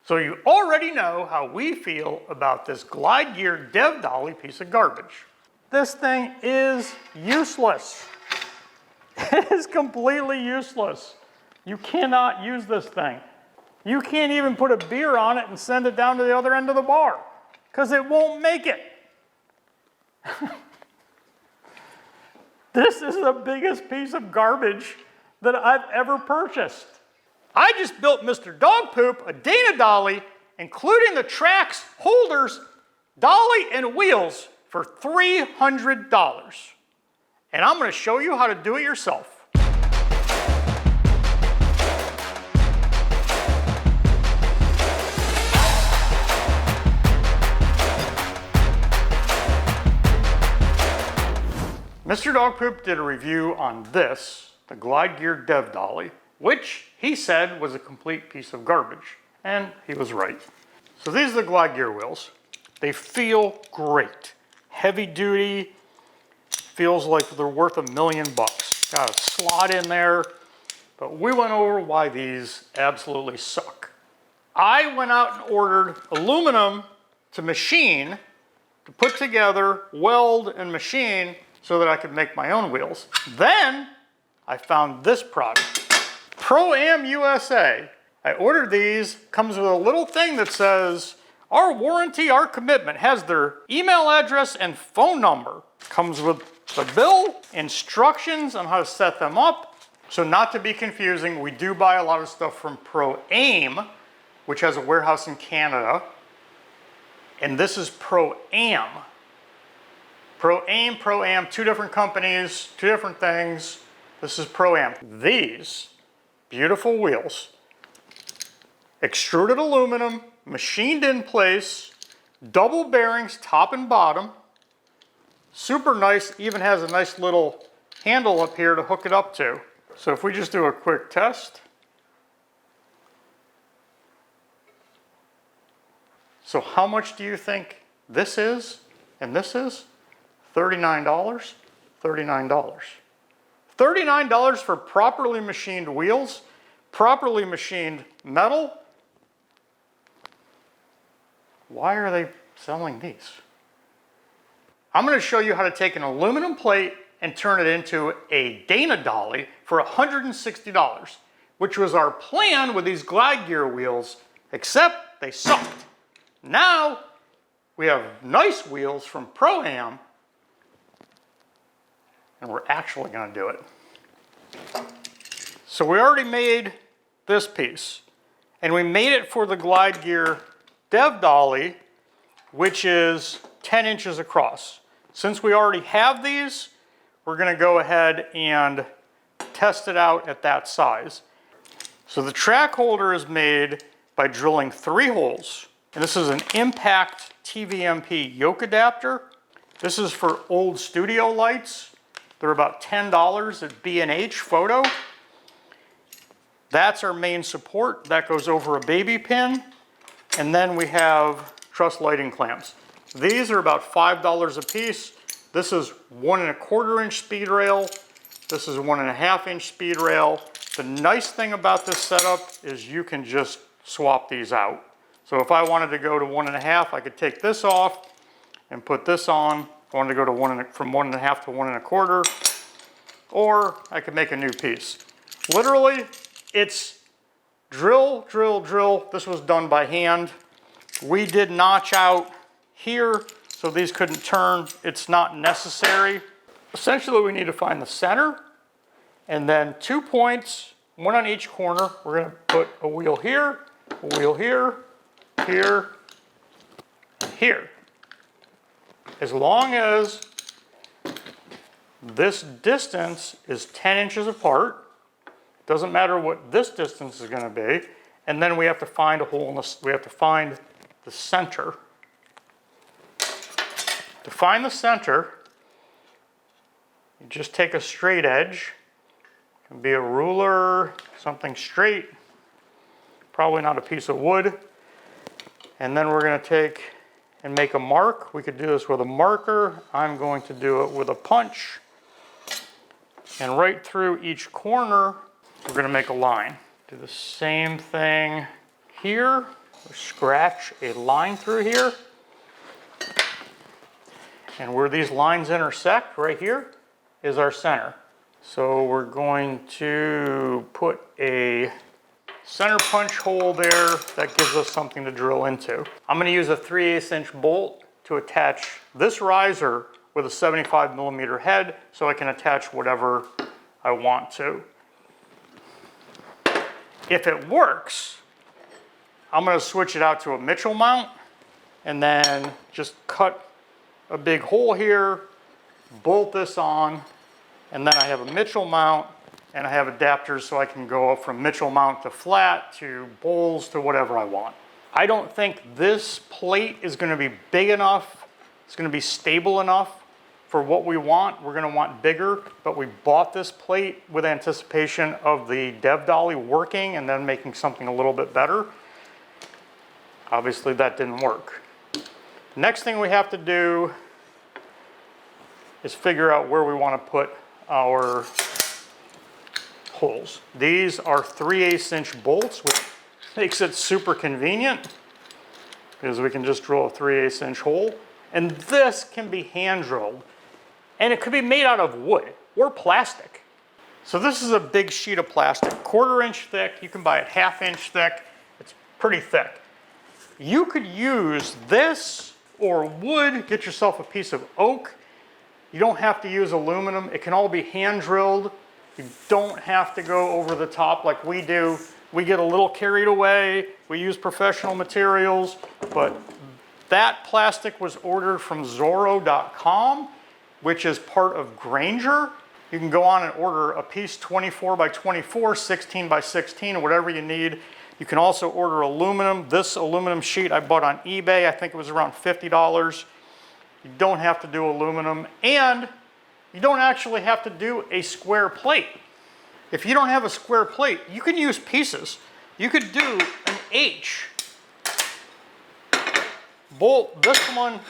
So you already know how we feel about this Glide Gear Dev Dolly piece of garbage. This thing is useless. It is completely useless. You cannot use this thing. You can't even put a beer on it and send it down to the other end of the bar because it won't make it. This is the biggest piece of garbage that I've ever purchased. I just built Mr. Dog Poop a Dana Dolly, including the tracks, holders, dolly, and wheels for $300. And I'm going to show you how to do it yourself. Mr. Dog Poop did a review on this, the Glide Gear Dev Dolly, which he said was a complete piece of garbage. And he was right. So these are the Glide Gear wheels. They feel great. Heavy duty, feels like they're worth $1 million. Got a slot in there, but we went over why these absolutely suck. I went out and ordered aluminum to machine, to put together, weld, and machine so that I could make my own wheels. Then I found this product, ProAm USA. I ordered these, comes with a little thing that says, our warranty, our commitment, has their email address and phone number. Comes with the bill, instructions on how to set them up. So not to be confusing, we do buy a lot of stuff from ProAm, which has a warehouse in Canada. And this is ProAm. ProAm, two different companies, two different things. This is ProAm. These beautiful wheels, extruded aluminum, machined in place, double bearings, top and bottom, super nice, even has a nice little handle up here to hook it up to. So if we just do a quick test. So how much do you think this is and this is? $39, $39. $39 for properly machined wheels, properly machined metal. Why are they selling these? I'm going to show you how to take an aluminum plate and turn it into a Dana Dolly for $160, which was our plan with these Glide Gear wheels, except they sucked. Now we have nice wheels from ProAm, and we're actually going to do it. So we already made this piece, and we made it for the Glide Gear Dev Dolly, which is 10 inches across. Since we already have these, we're going to go ahead and test it out at that size. So the track holder is made by drilling 3 holes, and this is an impact TVMP yoke adapter. This is for old studio lights. They're about $10 at B&H Photo. That's our main support. That goes over a baby pin. And then we have truss lighting clamps. These are about $5 a piece. This is 1 1/4 inch speed rail. This is 1 1/2 inch speed rail. The nice thing about this setup is you can just swap these out. So if I wanted to go to 1 1/2, I could take this off and put this on. If I wanted to go to from 1 1/2 to 1 1/4, or I could make a new piece. Literally, it's drill, drill, drill. This was done by hand. We did notch out here, so these couldn't turn. It's not necessary. Essentially, we need to find the center, and then 2 points, 1 on each corner. We're going to put a wheel here, a wheel here, here, and here. As long as this distance is 10 inches apart, doesn't matter what this distance is going to be, and then we have to find a hole in this, we have to find the center. To find the center, you just take a straight edge. It can be a ruler, something straight, probably not a piece of wood. And then we're going to take and make a mark. We could do this with a marker. I'm going to do it with a punch. And right through each corner, we're going to make a line. Do the same thing here. scratch a line through here. And where these lines intersect, right here, is our center. So we're going to put a center punch hole there that gives us something to drill into. I'm going to use a 3/8 inch bolt to attach this riser with a 75mm head so I can attach whatever I want to. If it works, I'm going to switch it out to a Mitchell mount and then just cut a big hole here, bolt this on, and then I have a Mitchell mount and I have adapters so I can go up from Mitchell mount to flat to bowls to whatever I want. I don't think this plate is going to be big enough, it's going to be stable enough for what we want. We're going to want bigger, but we bought this plate with anticipation of the Dev Dolly working and then making something a little bit better. Obviously that didn't work. Next thing we have to do is figure out where we want to put our holes. These are 3/8 inch bolts, which makes it super convenient because we can just drill a 3/8 inch hole. And this can be hand drilled, and it could be made out of wood or plastic. So this is a big sheet of plastic, 1/4 inch thick. You can buy it 1/2 inch thick. It's pretty thick. You could use this or wood, get yourself a piece of oak. You don't have to use aluminum. It can all be hand drilled. You don't have to go over the top like we do. We get a little carried away. We use professional materials, but that plastic was ordered from Zorro.com, which is part of Grainger. You can go on and order a piece 24 by 24, 16 by 16, or whatever you need. You can also order aluminum. This aluminum sheet I bought on eBay. I think it was around $50. You don't have to do aluminum, and you don't actually have to do a square plate. If you don't have a square plate, you can use pieces. You could do an H. Bolt this one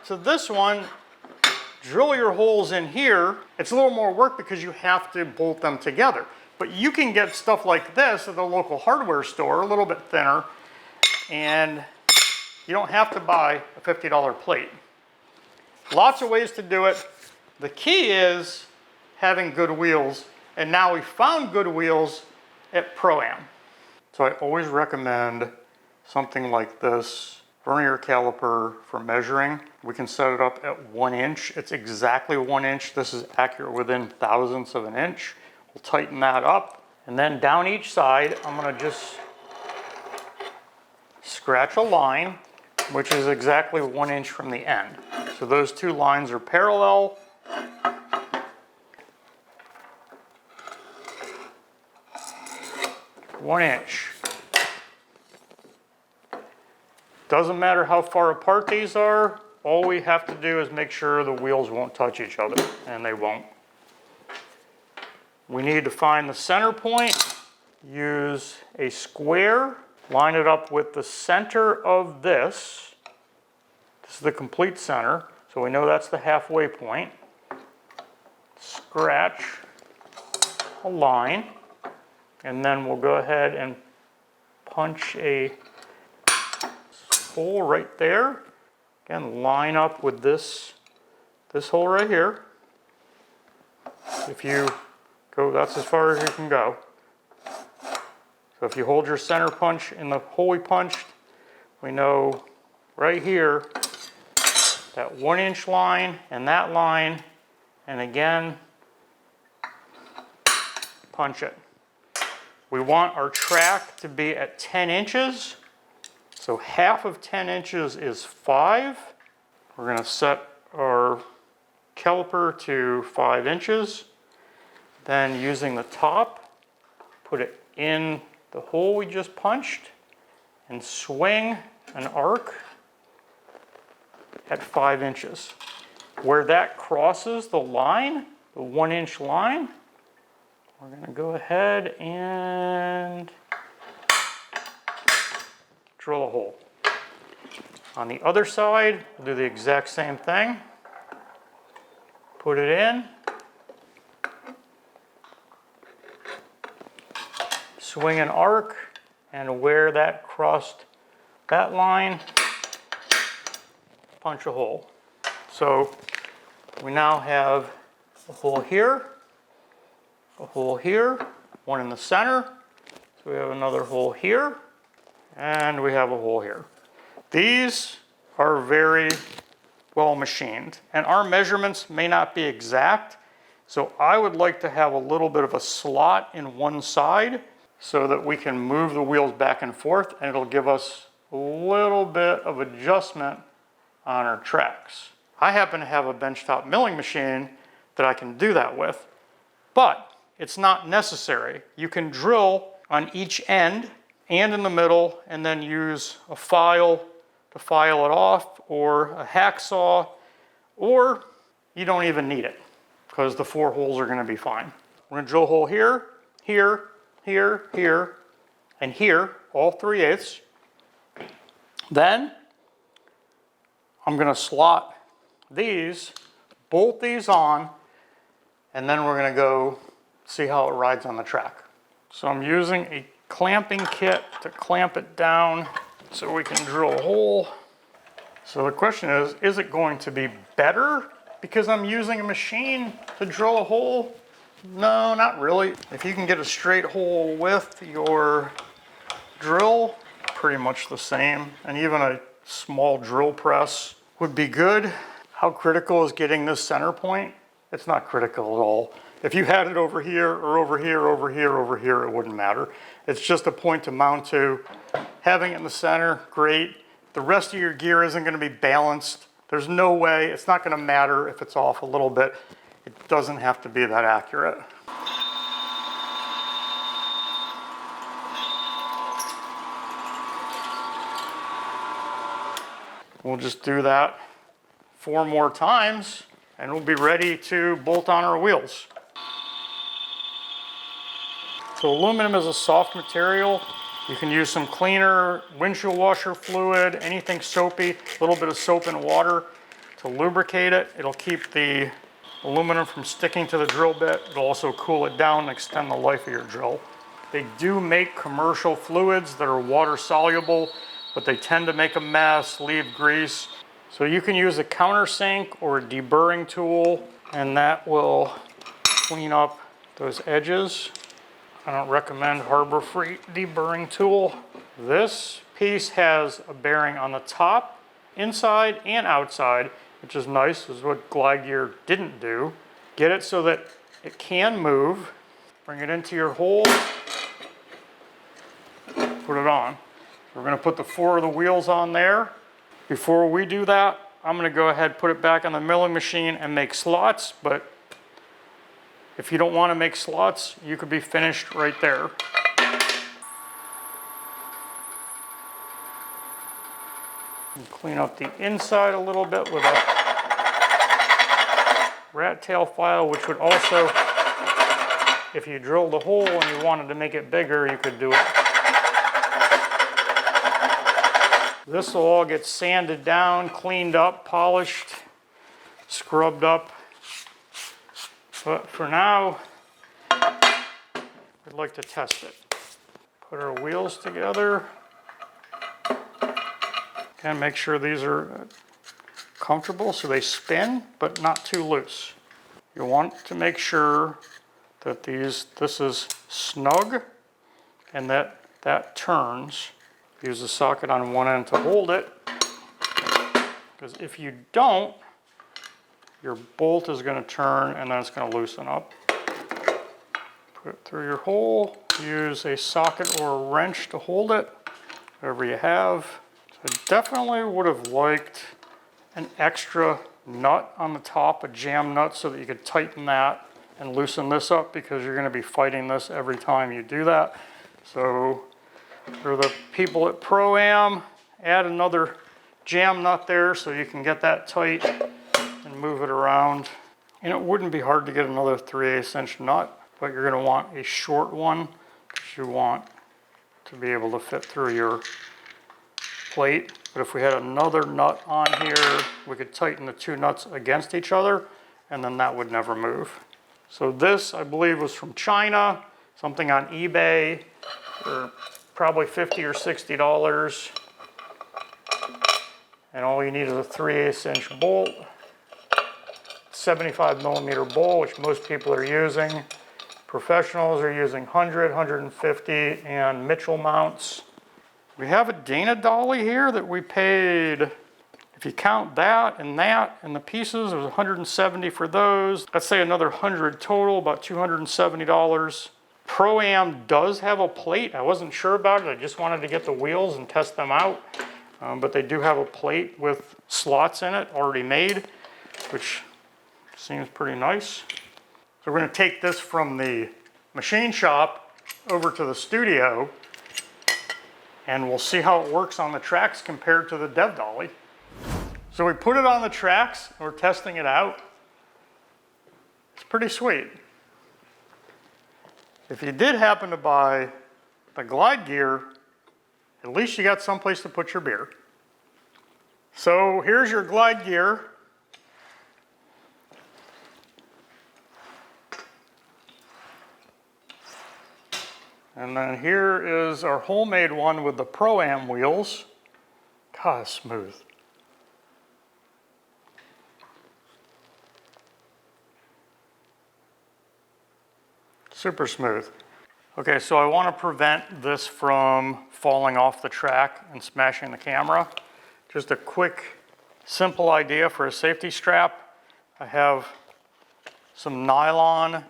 to this one, drill your holes in here. It's a little more work because you have to bolt them together. But you can get stuff like this at the local hardware store, a little bit thinner, and you don't have to buy a $50 plate. Lots of ways to do it. The key is having good wheels, and now we found good wheels at ProAm. So I always recommend something like this vernier caliper for measuring. We can set it up at 1 inch. It's exactly 1 inch. This is accurate within thousandths of an inch. We'll tighten that up, and then down each side, I'm going to just scratch a line, which is exactly 1 inch from the end. So those two lines are parallel. One inch. Doesn't matter how far apart these are. All we have to do is make sure the wheels won't touch each other, and they won't. We need to find the center point, use a square, line it up with the center of this. This is the complete center, so we know that's the halfway point. Scratch a line, and then we'll go ahead and punch a hole right there. Again, line up with this hole right here. If you go, that's as far as you can go. So if you hold your center punch in the hole we punched, we know right here that 1 inch line and that line, and again, punch it. We want our track to be at 10 inches. So half of 10 inches is 5. We're going to set our caliper to 5 inches. Then using the top, put it in the hole we just punched and swing an arc at 5 inches. Where that crosses the line, the 1 inch line, we're going to go ahead and drill a hole. On the other side, we'll do the exact same thing. Put it in. Swing an arc, and where that crossed that line, punch a hole. So we now have a hole here, a hole here, one in the center. So we have another hole here, and we have a hole here. These are very well machined, and our measurements may not be exact. So I would like to have a little bit of a slot in one side so that we can move the wheels back and forth, and it'll give us a little bit of adjustment on our tracks. I happen to have a benchtop milling machine that I can do that with, but it's not necessary. You can drill on each end and in the middle, and then use a file to file it off, or a hacksaw, or you don't even need it because the 4 holes are going to be fine. We're going to drill a hole here, here, here, here, and here, all 3/8. Then I'm going to slot these, bolt these on, and then we're going to go see how it rides on the track. So I'm using a clamping kit to clamp it down so we can drill a hole. So the question is it going to be better because I'm using a machine to drill a hole? No, not really. If you can get a straight hole with your drill, pretty much the same. And even a small drill press would be good. How critical is getting this center point? It's not critical at all. If you had it over here or over here, over here, over here, it wouldn't matter. It's just a point to mount to. Having it in the center, great. The rest of your gear isn't going to be balanced. There's no way, it's not going to matter if it's off a little bit. It doesn't have to be that accurate. We'll just do that 4 more times and we'll be ready to bolt on our wheels. So aluminum is a soft material. You can use some cleaner, windshield washer fluid, anything soapy, a little bit of soap and water to lubricate it. It'll keep the aluminum from sticking to the drill bit. It'll also cool it down and extend the life of your drill. They do make commercial fluids that are water soluble, but they tend to make a mess, leave grease. So you can use a countersink or a deburring tool, and that will clean up those edges. I don't recommend Harbor Freight deburring tool. This piece has a bearing on the top, inside and outside, which is nice. This is what glide gear didn't do. Get it so that it can move. Bring it into your hole. Put it on. We're going to put the 4 of the wheels on there. Before we do that, I'm going to go ahead, put it back on the milling machine and make slots, but if you don't want to make slots, you could be finished right there. And clean up the inside a little bit with a rat tail file, which would also, if you drilled a hole and you wanted to make it bigger, you could do it. This will all get sanded down, cleaned up, polished, scrubbed up. But for now, I'd like to test it. Put our wheels together. And make sure these are comfortable so they spin, but not too loose. You want to make sure that this is snug and that turns. Use the socket on one end to hold it, because if you don't, your bolt is going to turn and then it's going to loosen up. Put it through your hole. Use a socket or a wrench to hold it, whatever you have. So I definitely would have liked an extra nut on the top, a jam nut, so that you could tighten that and loosen this up, because you're going to be fighting this every time you do that. So for the people at ProAm, add another jam nut there so you can get that tight and move it around. And it wouldn't be hard to get another 3/8 inch nut, but you're going to want a short one because you want to be able to fit through your plate. But if we had another nut on here, we could tighten the 2 nuts against each other, and then that would never move. So this, I believe, was from China, something on eBay for probably $50 or $60. And all you need is a 3/8 inch bolt, 75 millimeter bolt, which most people are using. Professionals are using 100, 150, and Mitchell mounts. We have a Dana Dolly here that we paid, if you count that and the pieces, it was 170 for those. Let's say another 100 total, about $270. ProAm does have a plate. I wasn't sure about it. I just wanted to get the wheels and test them out. But they do have a plate with slots in it already made, which seems pretty nice. So we're going to take this from the machine shop over to the studio, and we'll see how it works on the tracks compared to the Dev Dolly. So we put it on the tracks, and we're testing it out. It's pretty sweet. If you did happen to buy the glide gear, at least you got someplace to put your beer. So here's your glide gear. And then here is our homemade one with the ProAm wheels. God, smooth. Super smooth. Okay, so I want to prevent this from falling off the track and smashing the camera. Just a quick, simple idea for a safety strap. I have some nylon,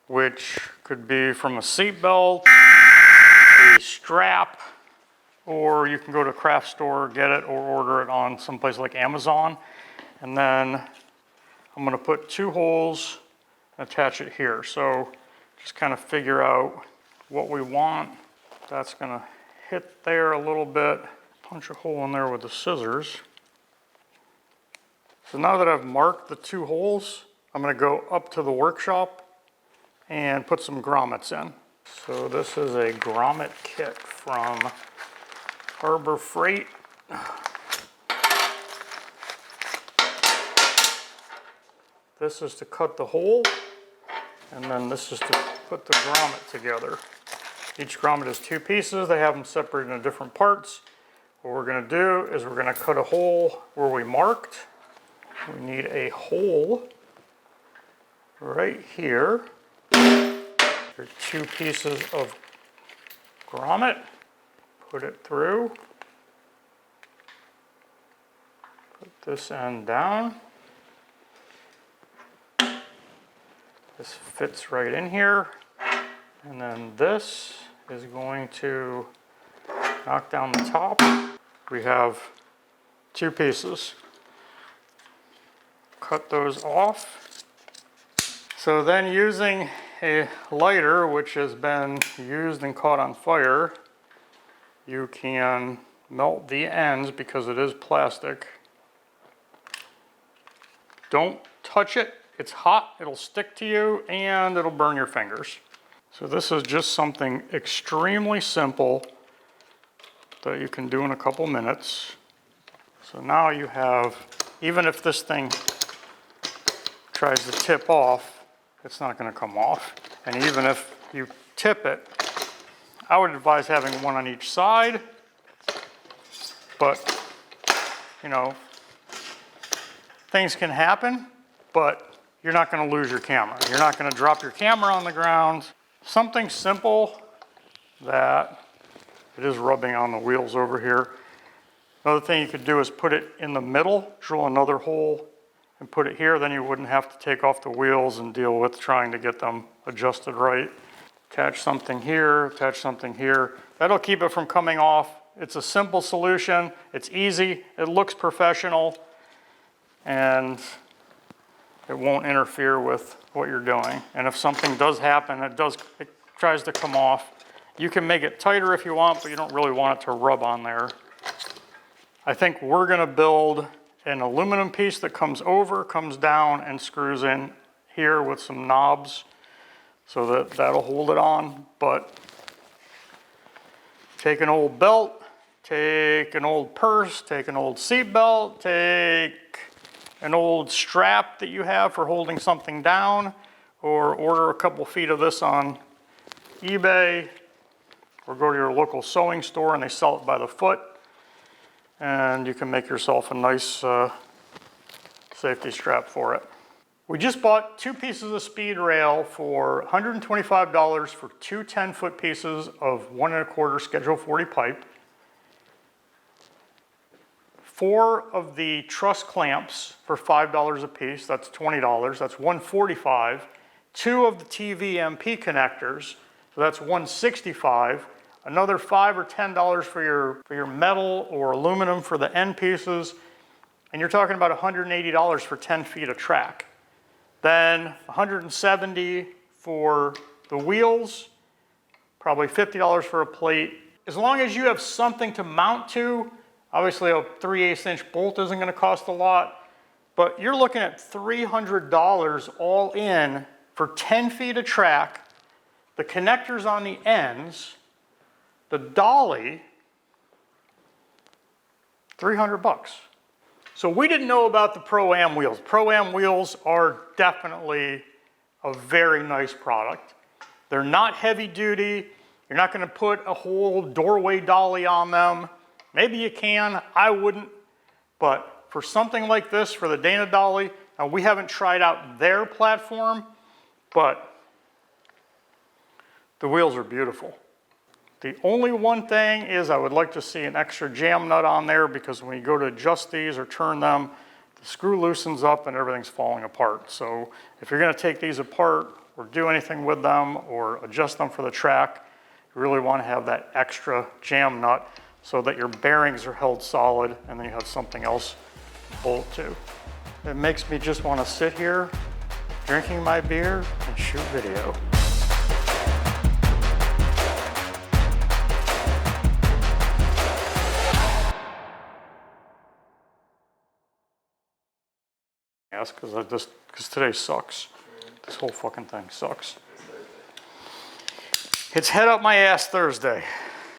which could be from a seat belt, a strap, or you can go to a craft store, get it, or order it on someplace like Amazon. And then I'm going to put 2 holes and attach it here. So just kind of figure out what we want. That's going to hit there a little bit. Punch a hole in there with the scissors. So now that I've marked the 2 holes, I'm going to go up to the workshop and put some grommets in. So this is a grommet kit from Harbor Freight. This is to cut the hole, and then this is to put the grommet together. Each grommet is 2 pieces. They have them separated into different parts. What we're going to do is we're going to cut a hole where we marked. We need a hole right here. There are 2 pieces of grommet. Put it through. Put this end down. This fits right in here. And then this is going to knock down the top. We have 2 pieces. Cut those off. So then, using a lighter which has been used and caught on fire, you can melt the ends because it is plastic. Don't touch it. It's hot, it'll stick to you, and it'll burn your fingers. So this is just something extremely simple that you can do in a couple minutes. So now you have, even if this thing tries to tip off, it's not going to come off. And even if you tip it, I would advise having one on each side. But, you know, things can happen, but you're not going to lose your camera. You're not going to drop your camera on the ground. Something simple that it is rubbing on the wheels over here. Another thing you could do is put it in the middle, drill another hole, and put it here. Then you wouldn't have to take off the wheels and deal with trying to get them adjusted right. Attach something here, attach something here. That'll keep it from coming off. It's a simple solution. It's easy. It looks professional. And it won't interfere with what you're doing. And if something does happen, it tries to come off. You can make it tighter if you want, but you don't really want it to rub on there. I think we're going to build an aluminum piece that comes over, comes down, and screws in here with some knobs so that that'll hold it on. But take an old belt, take an old purse, take an old seat belt, take an old strap that you have for holding something down, or order a couple feet of this on eBay, or go to your local sewing store and they sell it by the foot. and you can make yourself a nice safety strap for it. We just bought 2 pieces of speed rail for $125 for 2 10-foot pieces of 1 1/4 Schedule 40 pipe. 4 of the truss clamps for $5 a piece, that's $20, that's $145. 2 of the TV MP connectors, so that's $165. Another $5 or $10 for your metal or aluminum for the end pieces, and you're talking about $180 for 10 feet of track. Then $170 for the wheels, probably $50 for a plate. As long as you have something to mount to, obviously a 3/8" bolt isn't going to cost a lot, but you're looking at $300 all in for 10 feet of track, the connectors on the ends, the dolly, $300. So we didn't know about the ProAm wheels. ProAm wheels are definitely a very nice product. They're not heavy duty. You're not going to put a whole doorway dolly on them. Maybe you can, I wouldn't. But for something like this, for the Dana Dolly, now we haven't tried out their platform, but the wheels are beautiful. The only one thing is I would like to see an extra jam nut on there, because when you go to adjust these or turn them, the screw loosens up and everything's falling apart. So if you're going to take these apart or do anything with them or adjust them for the track, you really want to have that extra jam nut so that your bearings are held solid and then you have something else to bolt to. It makes me just want to sit here drinking my beer and shoot video. Yes, because today sucks. This whole fucking thing sucks. It's head up my ass Thursday.